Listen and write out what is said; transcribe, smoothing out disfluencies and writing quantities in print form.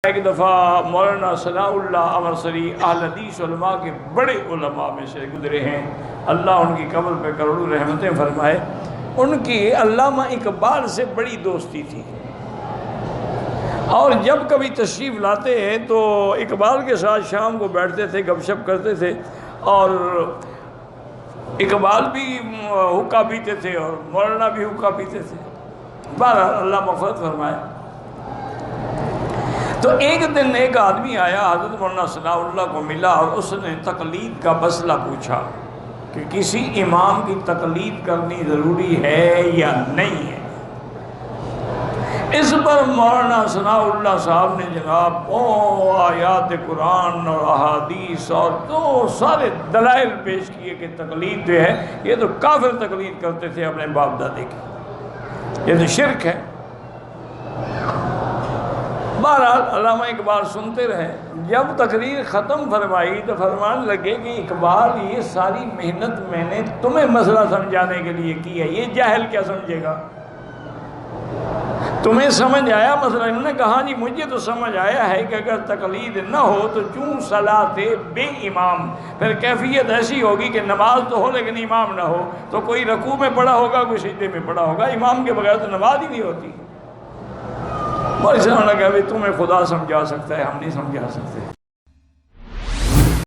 ایک دفعہ مولانا ثناء اللہ امرسری اہل حدیث علماء کے بڑے علماء میں سے گزرے ہیں، اللہ ان کی قبر پہ کروڑوں رحمتیں فرمائے۔ ان کی علامہ اقبال سے بڑی دوستی تھی، اور جب کبھی تشریف لاتے ہیں تو اقبال کے ساتھ شام کو بیٹھتے تھے، گپ شپ کرتے تھے، اور اقبال بھی حقہ پیتے تھے اور مولانا بھی حقہ پیتے تھے۔ بہرحال اللہ مغفرت فرمائے۔ تو ایک دن ایک آدمی آیا، حضرت مولانا ثناء اللہ کو ملا، اور اس نے تقلید کا مسئلہ پوچھا کہ کسی امام کی تقلید کرنی ضروری ہے یا نہیں ہے۔ اس پر مولانا ثناء اللہ صاحب نے جناب آیات قرآن اور احادیث اور تو سارے دلائل پیش کیے کہ تقلید جو ہے یہ تو کافر تقلید کرتے تھے اپنے باپ دادے کی، یہ تو شرک ہے۔ بہرحال علامہ اقبال سنتے رہے۔ جب تقریر ختم فرمائی تو فرمان لگے کہ اقبال یہ ساری محنت میں نے تمہیں مسئلہ سمجھانے کے لیے کی ہے، یہ جاہل کیا سمجھے گا؟ تمہیں سمجھ آیا مسئلہ؟ انہوں نے کہا جی مجھے تو سمجھ آیا ہے کہ اگر تقلید نہ ہو تو چون صلاۃ بے امام، پھر کیفیت ایسی ہوگی کہ نماز تو ہو لیکن امام نہ ہو، تو کوئی رکوع میں پڑھا ہوگا، کوئی سجدے میں پڑھا ہوگا، امام کے بغیر تو نماز ہی نہیں ہوتی۔ اور اس نے کہا کہ تمہیں خدا سمجھا سکتا ہے، ہم نہیں سمجھا سکتے۔